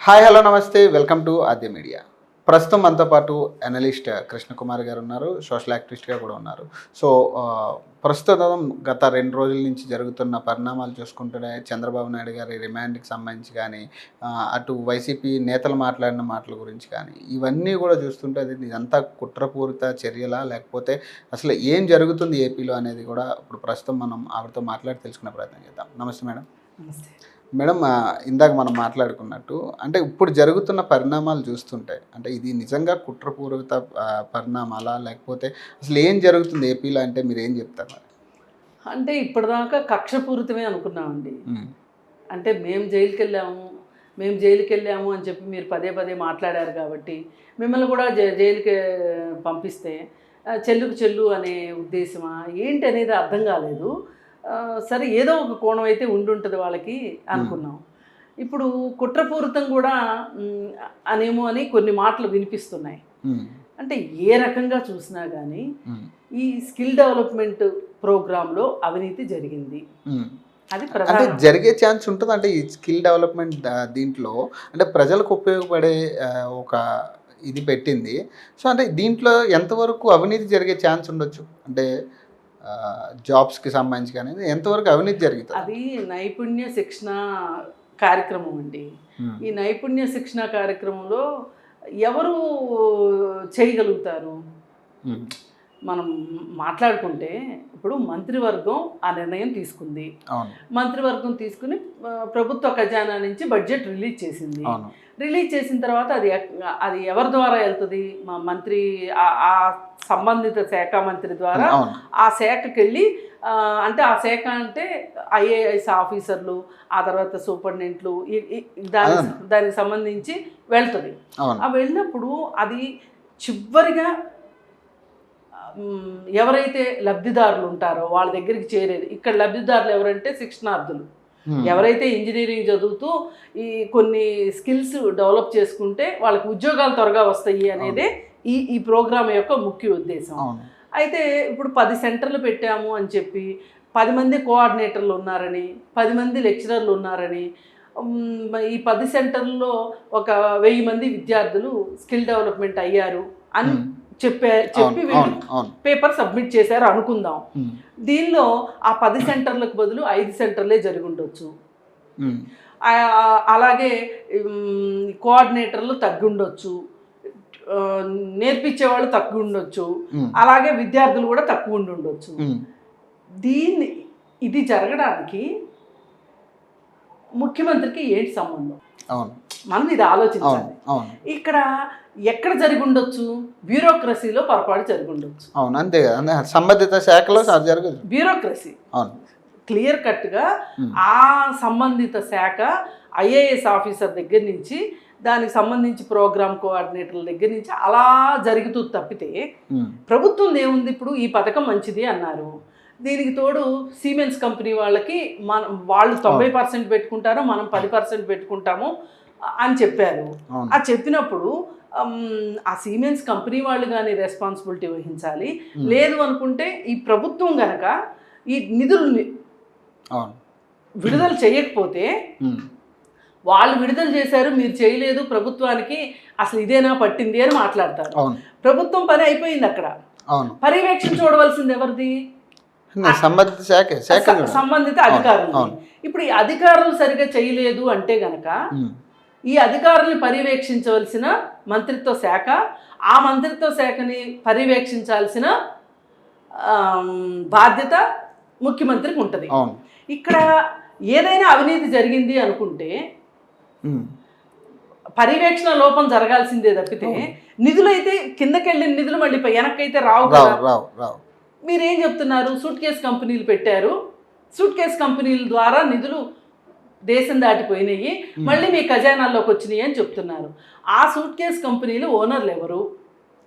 Hi hello నమస్తే welcome to Aadya media. ప్రస్తుతం మనతో పాటు అనలిస్ట్ కృష్ణకుమార్ గారు ఉన్నారు, సోషల్ యాక్టివిస్ట్గా కూడా ఉన్నారు. సో ప్రస్తుతం గత 2 రోజుల నుంచి జరుగుతున్న పరిణామాలు చూసుకుంటూనే చంద్రబాబు నాయుడు గారి రిమాండ్కి సంబంధించి కానీ, అటు వైసీపీ నేతలు మాట్లాడిన మాటల గురించి కానీ, ఇవన్నీ కూడా చూస్తుంటే అది ఇదంతా కుట్రపూరిత చర్యలా, లేకపోతే అసలు ఏం జరుగుతుంది ఏపీలో అనేది కూడా ఇప్పుడు ప్రస్తుతం మనం ఆవిడతో మాట్లాడి తెలుసుకునే ప్రయత్నం చేద్దాం. నమస్తే మేడం. నమస్తే మేడం, ఇందాక మనం మాట్లాడుకున్నట్టు అంటే ఇప్పుడు జరుగుతున్న పరిణామాలు చూస్తుంటే అంటే ఇది నిజంగా కుట్రపూరిత పరిణామాలా, లేకపోతే అసలు ఏం జరుగుతుంది ఏపీలో అంటే మీరు ఏం చెప్తారు మరి? అంటే ఇప్పటిదాకా కక్షపూరితమే అనుకున్నామండి. అంటే మేము జైలుకి వెళ్ళాము అని చెప్పి మీరు పదే పదే మాట్లాడారు కాబట్టి మిమ్మల్ని కూడా జైలుకి పంపిస్తే చెల్లుకు చెల్లు అనే ఉద్దేశమా ఏంటి అనేది అర్థం కాలేదు. సరే ఏదో ఒక కోణం అయితే ఉండుంటుంది వాళ్ళకి అనుకున్నాం. ఇప్పుడు కుట్రపూరితం కూడా అనేమో అని కొన్ని మాటలు వినిపిస్తున్నాయి. అంటే ఏ రకంగా చూసినా కానీ ఈ స్కిల్ డెవలప్మెంట్ ప్రోగ్రాంలో అవినీతి జరిగింది. అది అంటే జరిగే ఛాన్స్ ఉంటుంది. అంటే ఈ స్కిల్ డెవలప్మెంట్ దీంట్లో అంటే ప్రజలకు ఉపయోగపడే ఒక ఇది పెట్టింది. సో అంటే దీంట్లో ఎంతవరకు అవినీతి జరిగే ఛాన్స్ ఉండొచ్చు? అంటే జాబ్స్కి సంబంధించి కానీ ఎంతవరకు అవినీతి జరుగుతుంది? అది నైపుణ్య శిక్షణ కార్యక్రమం అండి. ఈ నైపుణ్య శిక్షణ కార్యక్రమంలో ఎవరు చేయగలుగుతారు? మనం మాట్లాడుకుంటే ఇప్పుడు మంత్రివర్గం ఆ నిర్ణయం తీసుకుంది. మంత్రివర్గం తీసుకుని ప్రభుత్వ ఖజానా నుంచి బడ్జెట్ రిలీజ్ చేసింది. రిలీజ్ చేసిన తర్వాత అది ఎవరి ద్వారా వెళ్తుంది? మా మంత్రి, ఆ సంబంధిత శాఖ మంత్రి ద్వారా ఆ శాఖకి వెళ్ళి, అంటే ఆ శాఖ అంటే ఐఏఎస్ ఆఫీసర్లు, ఆ తర్వాత సూపరింటెండెంట్లు, దానికి సంబంధించి వెళ్తుంది. ఆ వెళ్ళినప్పుడు అది చివరిగా ఎవరైతే లబ్ధిదారులు ఉంటారో వాళ్ళ దగ్గరికి చేరేది. ఇక్కడ లబ్ధిదారులు ఎవరంటే శిక్షణార్థులు. ఎవరైతే ఇంజనీరింగ్ చదువుతూ ఈ కొన్ని స్కిల్స్ డెవలప్ చేసుకుంటే వాళ్ళకి ఉద్యోగాలు త్వరగా వస్తాయి అనేదే ఈ ప్రోగ్రామ్ యొక్క ముఖ్య ఉద్దేశం. అయితే ఇప్పుడు 10 సెంటర్లు పెట్టాము అని చెప్పి 10 మంది కోఆర్డినేటర్లు ఉన్నారని, 10 మంది లెక్చరర్లు ఉన్నారని, ఈ 10 సెంటర్లలో ఒక 1000 మంది విద్యార్థులు స్కిల్ డెవలప్మెంట్ అయ్యారు అని చెప్పి పేపర్ సబ్మిట్ చేశారు అనుకుందాం. దీనిలో ఆ 10 సెంటర్లకు బదులు 5 సెంటర్లే జరిగి ఉండొచ్చు. అలాగే కోఆర్డినేటర్లు తగ్గి ఉండొచ్చు, నేర్పించేవాళ్ళు తక్కువ ఉండొచ్చు, అలాగే విద్యార్థులు కూడా తక్కువ ఉండొచ్చు. ఇది జరగడానికి ముఖ్యమంత్రికి ఏంటి సంబంధం? మనం ఇది ఆలోచించాలి. ఇక్కడ ఎక్కడ జరిగి ఉండొచ్చు? బ్యూరోక్రసీలో పొరపాటు జరిగి ఉండొచ్చు. అవును, అంతే కదా, సంబంధిత శాఖలో జరగదు. బ్యూరోక్రసీ క్లియర్ కట్గా ఆ సంబంధిత శాఖ ఐఏఎస్ ఆఫీసర్ దగ్గర నుంచి దానికి సంబంధించి ప్రోగ్రామ్ కోఆర్డినేటర్ల దగ్గర నుంచి అలా జరుగుతూ తప్పితే ప్రభుత్వం ఏముంది? ఇప్పుడు ఈ పథకం మంచిది అన్నారు, దీనికి తోడు సిమెన్స్ కంపెనీ వాళ్ళకి వాళ్ళు 90% పెట్టుకుంటారు, మనం 10% పెట్టుకుంటాము అని చెప్పారు. ఆ చెప్పినప్పుడు ఆ సిమెన్స్ కంపెనీ వాళ్ళు కానీ రెస్పాన్సిబిలిటీ వహించాలి. లేదు అనుకుంటే ఈ ప్రభుత్వం గనక ఈ నిధులు విడుదల చేయకపోతే, వాళ్ళు విడుదల చేశారు మీరు చేయలేదు, ప్రభుత్వానికి అసలు ఇదేనా పట్టింది అని మాట్లాడతారు. ప్రభుత్వం పని అయిపోయింది. అక్కడ పర్యవేక్షణ చూడవలసింది ఎవరిది? సంబంధిత అధికారులు. ఇప్పుడు ఈ అధికారులు సరిగా చేయలేదు అంటే గనక ఈ అధికారుల్ని పర్యవేక్షించవలసిన మంత్రిత్వ శాఖ, ఆ మంత్రిత్వ శాఖని పర్యవేక్షించాల్సిన బాధ్యత ముఖ్యమంత్రికి ఉంటుంది. ఇక్కడ ఏదైనా అవినీతి జరిగింది అనుకుంటే పర్యవేక్షణ లోపం జరగాల్సిందే తప్పితే నిధులైతే కిందకెళ్ళిన నిధులు మళ్ళీ వెనక్కైతే రావు కదా. మీరేం చెప్తున్నారు? సూట్ కేస్ కంపెనీలు పెట్టారు, సూట్ కేస్ కంపెనీల ద్వారా నిధులు దేశం దాటిపోయినాయి, మళ్ళీ మీ ఖజానాల్లోకి వచ్చినాయి అని చెప్తున్నారు. ఆ సూట్ కేస్ కంపెనీలు ఓనర్లు ఎవరు?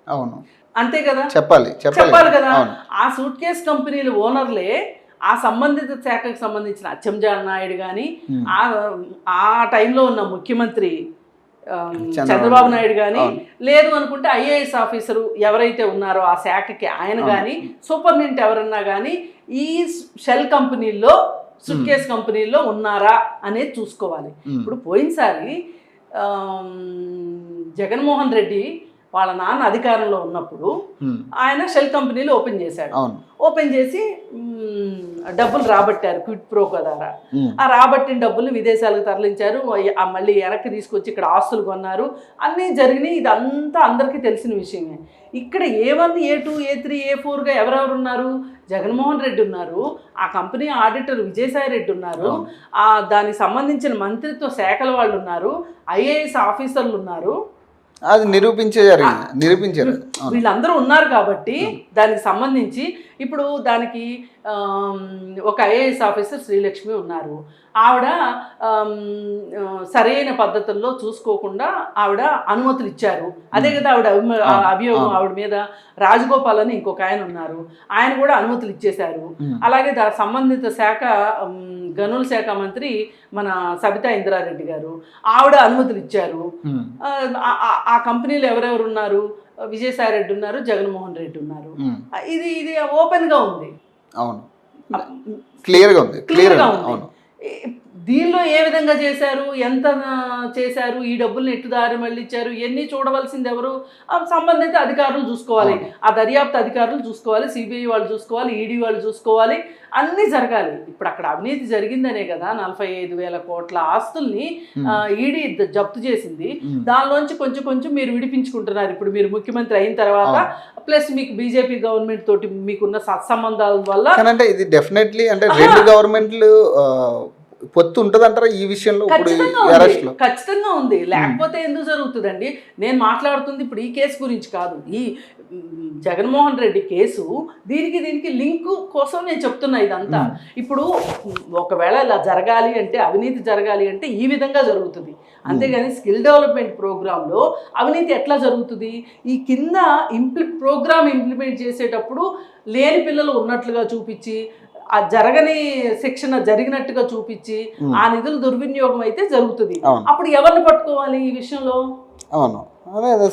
అవును, అంతే కదా, చెప్పాలి కదా. ఆ సూట్ కేస్ కంపెనీలు ఓనర్లే ఆ సంబంధిత శాఖకు సంబంధించిన అచ్చెంజాల నాయుడు కానీ, ఆ టైంలో ఉన్న ముఖ్యమంత్రి చంద్రబాబు నాయుడు కానీ, లేదు అనుకుంటే ఐఏఎస్ ఆఫీసరు ఎవరైతే ఉన్నారో ఆ శాఖకి ఆయన కానీ, సూపరింటెండెంట్ ఎవరన్నా కానీ ఈ షెల్ కంపెనీల్లో, సూట్ కేస్ కంపెనీల్లో ఉన్నారా అనేది చూసుకోవాలి. ఇప్పుడు పోయినసారి జగన్మోహన్ రెడ్డి వాళ్ళ నాన్న అధికారంలో ఉన్నప్పుడు ఆయన షెల్ కంపెనీలు ఓపెన్ చేశాడు. ఓపెన్ చేసి డబ్బులు రాబట్టారు క్విట్ ప్రోకో ద్వారా. ఆ రాబట్టిన డబ్బుల్ని విదేశాలకు తరలించారు, మళ్ళీ వెనక్కి తీసుకొచ్చి ఇక్కడ ఆస్తులు కొన్నారు, అన్నీ జరిగినాయి. ఇదంతా అందరికీ తెలిసిన విషయమే. ఇక్కడ A1, A2, A3, A4గా ఎవరెవరు ఉన్నారు? జగన్మోహన్ రెడ్డి ఉన్నారు, ఆ కంపెనీ ఆడిటర్ విజయసాయి రెడ్డి ఉన్నారు, దానికి సంబంధించిన మంత్రిత్వ శాఖల వాళ్ళు ఉన్నారు, IAS ఆఫీసర్లు ఉన్నారు. అది నిరూపించారు వీళ్ళందరూ ఉన్నారు. కాబట్టి దానికి సంబంధించి ఇప్పుడు దానికి ఒక IAS ఆఫీసర్ శ్రీలక్ష్మి ఉన్నారు. ఆవిడ సరైన పద్ధతుల్లో చూసుకోకుండా ఆవిడ అనుమతులు ఇచ్చారు. అదే కదా ఆవిడ అభియోగం. ఆవిడ మీద రాజగోపాల్ అని ఇంకొక ఆయన ఉన్నారు, ఆయన కూడా అనుమతులు ఇచ్చేశారు. అలాగే సంబంధిత శాఖ గనుల శాఖ మంత్రి మన సబితా ఇంద్రారెడ్డి గారు, ఆవిడ అనుమతులు ఇచ్చారు. ఆ కంపెనీలు ఎవరెవరు ఉన్నారు? విజయసాయి రెడ్డి ఉన్నారు, జగన్మోహన్ రెడ్డి ఉన్నారు. ఇది ఓపెన్ గా ఉంది. అవును, క్లియర్గా ఉంది. దీనిలో ఏ విధంగా చేశారు, ఎంత చేశారు, ఈ డబ్బుల్ని ఎట్టు దారి మళ్ళీ ఇచ్చారు, ఇవన్నీ చూడవలసింది ఎవరు? సంబంధిత అధికారులు చూసుకోవాలి, ఆ దర్యాప్తు అధికారులు చూసుకోవాలి, CBI వాళ్ళు చూసుకోవాలి, ED వాళ్ళు చూసుకోవాలి, అన్నీ జరగాలి. ఇప్పుడు అక్కడ అవినీతి జరిగిందనే కదా 45,000 కోట్ల ఆస్తుల్ని ED జప్తు చేసింది. దానిలోంచి కొంచెం కొంచెం మీరు విడిపించుకుంటున్నారు. ఇప్పుడు మీరు ముఖ్యమంత్రి అయిన తర్వాత, ప్లస్ మీకు BJP గవర్నమెంట్ తోటి మీకున్న సత్సంబంధాల వల్ల. అంటే ఇది డెఫినెట్లీ అంటే రెండు గవర్నమెంట్లు పొత్తు ఉంటుంది అంటారా ఈ విషయంలో? ఖచ్చితంగా ఉంది, లేకపోతే ఎందుకు జరుగుతుందండి? నేను మాట్లాడుతుంది ఇప్పుడు ఈ కేసు గురించి కాదు, ఈ జగన్మోహన్ రెడ్డి కేసు. దీనికి లింక్ కోసం నేను చెప్తున్నా ఇదంతా. ఇప్పుడు ఒకవేళ ఇలా జరగాలి అంటే, అవినీతి జరగాలి అంటే ఈ విధంగా జరుగుతుంది. అంతేగాని స్కిల్ డెవలప్మెంట్ ప్రోగ్రాంలో అవినీతి ఎట్లా జరుగుతుంది? ఈ కింద ప్రోగ్రామ్ ఇంప్లిమెంట్ చేసేటప్పుడు లేని పిల్లలు ఉన్నట్లుగా చూపించి, ఆ జరగని శిక్షణ జరిగినట్టుగా చూపించి, ఆ నిధులు దుర్వినియోగం అయితే జరుగుతుంది. అప్పుడు ఎవరిని పట్టుకోవాలి ఈ విషయంలో?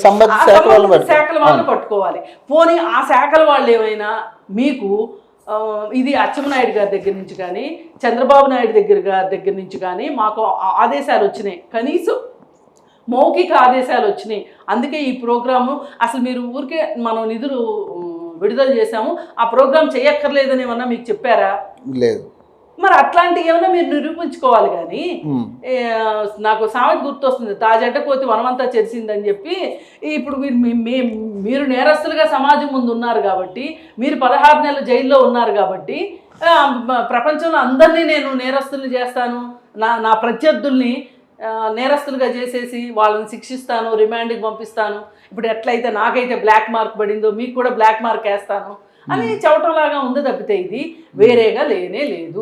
శాఖల వాళ్ళని పట్టుకోవాలి. పోనీ ఆ శాఖల వాళ్ళు ఏమైనా మీకు ఇది అచ్చెన్నాయుడు గారి దగ్గర నుంచి కానీ, చంద్రబాబు నాయుడు దగ్గర నుంచి కానీ మాకు ఆదేశాలు వచ్చినాయి, కనీసం మౌఖిక ఆదేశాలు వచ్చినాయి. అందుకే ఈ ప్రోగ్రాము అసలు మీరు ఊరికే మనం నిధులు విడుదల చేశాము, ఆ ప్రోగ్రామ్ చేయక్కర్లేదని ఏమన్నా మీకు చెప్పారా? లేదు. మరి అట్లాంటివి ఏమన్నా మీరు నిరూపించుకోవాలి. కానీ నాకు సామెత గుర్తొస్తుంది, తాజడ్డ కోతి వనమంతా చెరిసిందని చెప్పి. ఇప్పుడు మీరు నేరస్తులుగా సమాజం ముందు ఉన్నారు కాబట్టి, మీరు 16 నెలలు జైల్లో ఉన్నారు కాబట్టి, ప్రపంచంలో అందరినీ నేను నేరస్తుల్ని చేస్తాను, నా ప్రత్యర్థుల్ని నేరస్తులుగా చేసేసి వాళ్ళని శిక్షిస్తాను, రిమాండ్కి పంపిస్తాను, ఇప్పుడు ఎట్లయితే నాకైతే బ్లాక్ మార్క్ పడిందో మీకు కూడా బ్లాక్ మార్క్ వేస్తాను అని చెప్పటంలాగా ఉంది తప్పితే ఇది వేరేగా లేనే లేదు.